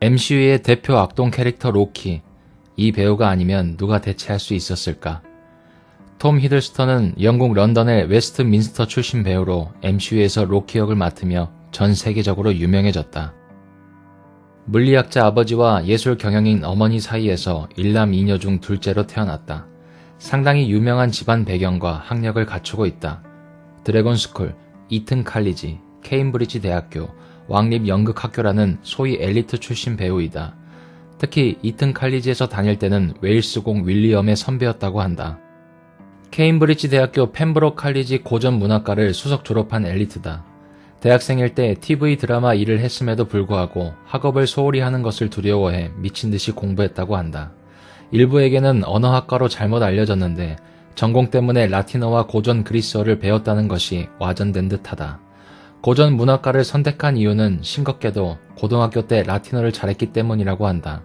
MCU의 대표 악동 캐릭터 로키. 이 배우가 아니면 누가 대체할 수 있었을까? 톰 히들스턴은 영국 런던의 웨스트민스터 출신 배우로 MCU에서 로키 역을 맡으며 전 세계적으로 유명해졌다. 물리학자 아버지와 예술 경영인 어머니 사이에서 일남 이녀 중 둘째로 태어났다. 상당히 유명한 집안 배경과 학력을 갖추고 있다. 드래곤 스쿨, 이튼 칼리지, 케임브리지 대학교, 왕립 연극학교라는 소위 엘리트 출신 배우이다. 특히 이튼 칼리지에서 다닐 때는 웨일스공 윌리엄의 선배였다고 한다. 케임브리지 대학교 펜브록 칼리지 고전 문학과를 수석 졸업한 엘리트다. 대학생일 때 TV 드라마 일을 했음에도 불구하고 학업을 소홀히 하는 것을 두려워해 미친듯이 공부했다고 한다. 일부에게는 언어학과로 잘못 알려졌는데 전공 때문에 라틴어와 고전 그리스어를 배웠다는 것이 와전된 듯하다. 고전 문학과를 선택한 이유는 싱겁게도 고등학교 때 라틴어를 잘했기 때문이라고 한다.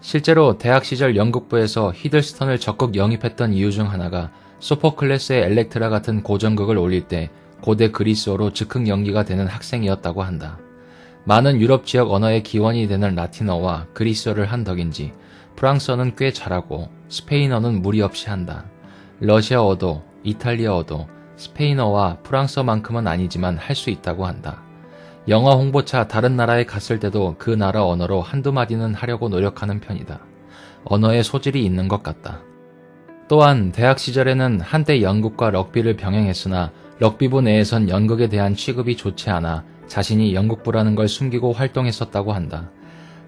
실제로 대학 시절 연극부에서 히들스턴을 적극 영입했던 이유 중 하나가 소포클레스의 엘렉트라 같은 고전극을 올릴 때 고대 그리스어로 즉흥 연기가 되는 학생이었다고 한다. 많은 유럽 지역 언어의 기원이 되는 라틴어와 그리스어를 한 덕인지 프랑스어는 꽤 잘하고 스페인어는 무리 없이 한다. 러시아어도 이탈리아어도 스페인어와 프랑스어만큼은 아니지만 할 수 있다고 한다. 영화 홍보차 다른 나라에 갔을 때도 그 나라 언어로 한두 마디는 하려고 노력하는 편이다. 언어에 소질이 있는 것 같다. 또한 대학 시절에는 한때 연극과 럭비를 병행했으나 럭비부 내에선 연극에 대한 취급이 좋지 않아 자신이 연극부라는 걸 숨기고 활동했었다고 한다.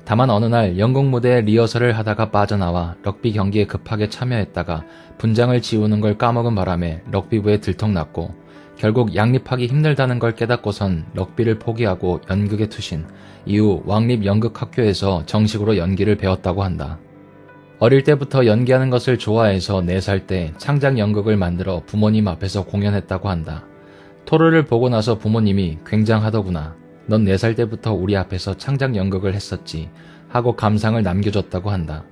다만 어느 날 연극 무대에 리허설을 하다가 빠져나와 럭비 경기에 급하게 참여했다가 분장을 지우는 걸 까먹은 바람에 럭비부에 들통났고 결국 양립하기 힘들다는 걸 깨닫고선 럭비를 포기하고 연극에 투신, 이후 왕립 연극학교에서 정식으로 연기를 배웠다고 한다. 어릴 때부터 연기하는 것을 좋아해서 4살 때 창작 연극을 만들어 부모님 앞에서 공연했다고 한다. 토르를 보고 나서 부모님이 굉장하더구나. 넌 4살 때부터 우리 앞에서 창작 연극을 했었지 하고 감상을 남겨줬다고 한다.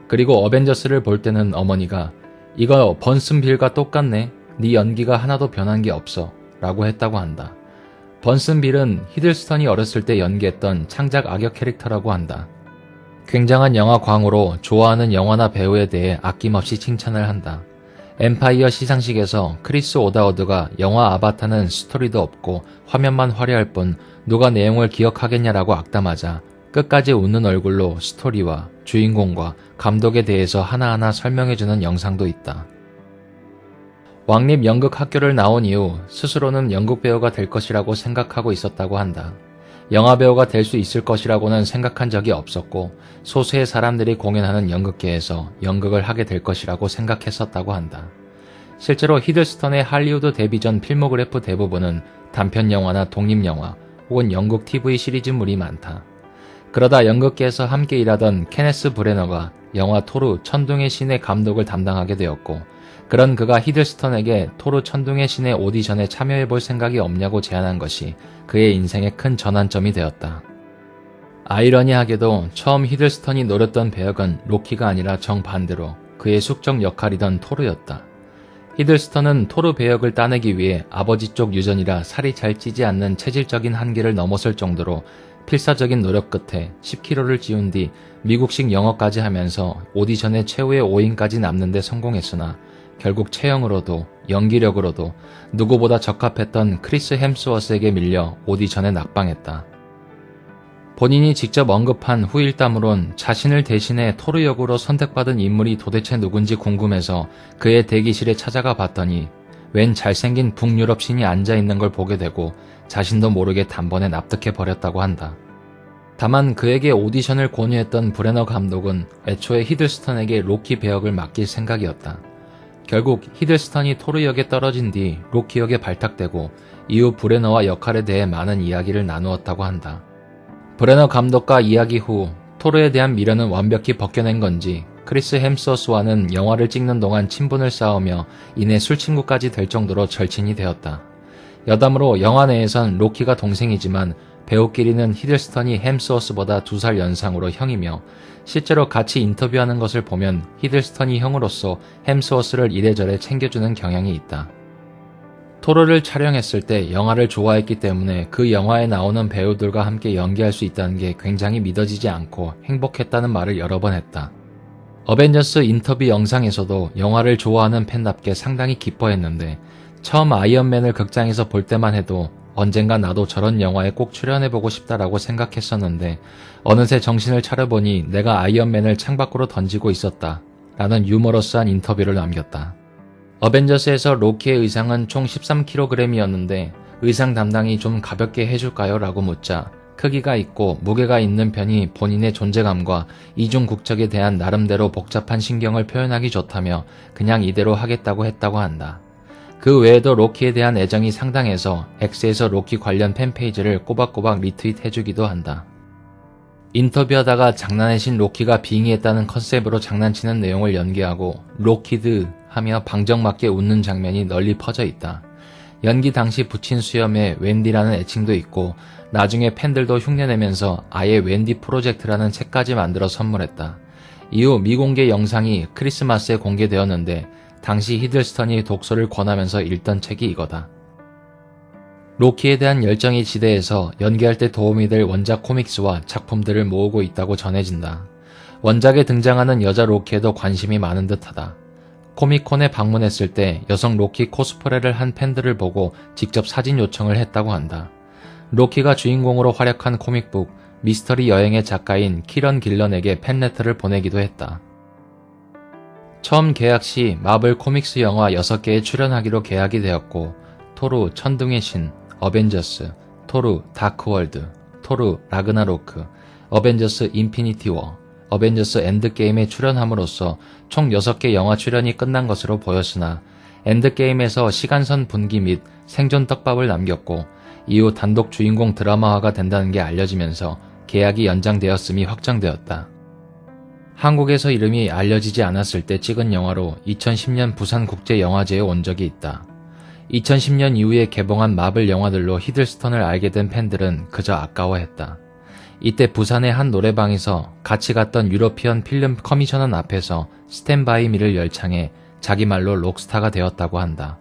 그리고 어벤져스를 볼 때는 어머니가 이거 번슨 빌과 똑같네. 네 연기가 하나도 변한 게 없어 라고 했다고 한다. 번슨 빌은 히들스턴이 어렸을 때 연기했던 창작 악역 캐릭터라고 한다. 굉장한 영화 광으로 좋아하는 영화나 배우에 대해 아낌없이 칭찬을 한다. 엠파이어 시상식에서 크리스 오다워드가 영화 아바타는 스토리도 없고 화면만 화려할 뿐 누가 내용을 기억하겠냐라고 악담하자 끝까지 웃는 얼굴로 스토리와 주인공과 감독에 대해서 하나하나 설명해주는 영상도 있다. 왕립 연극학교를 나온 이후 스스로는 연극배우가 될 것이라고 생각하고 있었다고 한다. 영화배우가 될 수 있을 것이라고는 생각한 적이 없었고 소수의 사람들이 공연하는 연극계에서 연극을 하게 될 것이라고 생각했었다고 한다. 실제로 히들스턴의 할리우드 데뷔 전 필모그래프 대부분은 단편영화나 독립영화 혹은 영국 TV 시리즈물이 많다. 그러다 연극계에서 함께 일하던 케네스 브레너가 영화 토르 천둥의 신의 감독을 담당하게 되었고 그런 그가 히들스턴에게 토르 천둥의 신의 오디션에 참여해볼 생각이 없냐고 제안한 것이 그의 인생의 큰 전환점이 되었다. 아이러니하게도 처음 히들스턴이 노렸던 배역은 로키가 아니라 정반대로 그의 숙적 역할이던 토르였다. 히들스턴은 토르 배역을 따내기 위해 아버지 쪽 유전이라 살이 잘 찌지 않는 체질적인 한계를 넘어설 정도로 필사적인 노력 끝에 10kg를 찌운 뒤 미국식 영어까지 하면서 오디션의 최후의 5인까지 남는 데 성공했으나 결국 체형으로도 연기력으로도 누구보다 적합했던 크리스 햄스워스에게 밀려 오디션에 낙방했다. 본인이 직접 언급한 후일담으론 자신을 대신해 토르 역으로 선택받은 인물이 도대체 누군지 궁금해서 그의 대기실에 찾아가 봤더니 웬 잘생긴 북유럽 신이 앉아있는 걸 보게 되고 자신도 모르게 단번에 납득해버렸다고 한다. 다만 그에게 오디션을 권유했던 브레너 감독은 애초에 히들스턴에게 로키 배역을 맡길 생각이었다. 결국 히들스턴이 토르 역에 떨어진 뒤 로키 역에 발탁되고 이후 브레너와 역할에 대해 많은 이야기를 나누었다고 한다. 브레너 감독과 이야기 후 토르에 대한 미련은 완벽히 벗겨낸 건지 크리스 햄스워스와는 영화를 찍는 동안 친분을 쌓으며 이내 술친구까지 될 정도로 절친이 되었다. 여담으로 영화 내에선 로키가 동생이지만 배우끼리는 히들스턴이 햄스워스보다 2살 연상으로 형이며 실제로 같이 인터뷰하는 것을 보면 히들스턴이 형으로서 햄스워스를 이래저래 챙겨주는 경향이 있다. 토르를 촬영했을 때 영화를 좋아했기 때문에 그 영화에 나오는 배우들과 함께 연기할 수 있다는 게 굉장히 믿어지지 않고 행복했다는 말을 여러 번 했다. 어벤져스 인터뷰 영상에서도 영화를 좋아하는 팬답게 상당히 기뻐했는데 처음 아이언맨을 극장에서 볼 때만 해도 언젠가 나도 저런 영화에 꼭 출연해보고 싶다라고 생각했었는데 어느새 정신을 차려보니 내가 아이언맨을 창밖으로 던지고 있었다 라는 유머러스한 인터뷰를 남겼다. 어벤져스에서 로키의 의상은 총 13kg이었는데 의상 담당이 좀 가볍게 해줄까요? 라고 묻자 크기가 있고 무게가 있는 편이 본인의 존재감과 이중국적에 대한 나름대로 복잡한 신경을 표현하기 좋다며 그냥 이대로 하겠다고 했다고 한다. 그 외에도 로키에 대한 애정이 상당해서 X에서 로키 관련 팬페이지를 꼬박꼬박 리트윗해주기도 한다. 인터뷰하다가 장난의 신 로키가 빙의했다는 컨셉으로 장난치는 내용을 연기하고 로키드 하며 방정맞게 웃는 장면이 널리 퍼져 있다. 연기 당시 붙인 수염에 웬디라는 애칭도 있고 나중에 팬들도 흉내내면서 아예 웬디 프로젝트라는 책까지 만들어 선물했다. 이후 미공개 영상이 크리스마스에 공개되었는데 당시 히들스턴이 독서를 권하면서 읽던 책이 이거다. 로키에 대한 열정이 지대해서 연기할 때 도움이 될 원작 코믹스와 작품들을 모으고 있다고 전해진다. 원작에 등장하는 여자 로키에도 관심이 많은 듯하다. 코미콘에 방문했을 때 여성 로키 코스프레를 한 팬들을 보고 직접 사진 요청을 했다고 한다. 로키가 주인공으로 활약한 코믹북 미스터리 여행의 작가인 키런 길런에게 팬레터를 보내기도 했다. 처음 계약 시 마블 코믹스 영화 6개에 출연하기로 계약이 되었고 토르 천둥의 신, 어벤져스, 토르 다크월드, 토르 라그나로크, 어벤져스 인피니티 워, 어벤져스 엔드게임에 출연함으로써 총 6개 영화 출연이 끝난 것으로 보였으나 엔드게임에서 시간선 분기 및 생존 떡밥을 남겼고 이후 단독 주인공 드라마화가 된다는 게 알려지면서 계약이 연장되었음이 확정되었다. 한국에서 이름이 알려지지 않았을 때 찍은 영화로 2010년 부산국제영화제에 온 적이 있다. 2010년 이후에 개봉한 마블 영화들로 히들스턴을 알게 된 팬들은 그저 아까워했다. 이때 부산의 한 노래방에서 같이 갔던 유러피언 필름 커미셔넌 앞에서 스탠바이 미를 열창해 자기 말로 록스타가 되었다고 한다.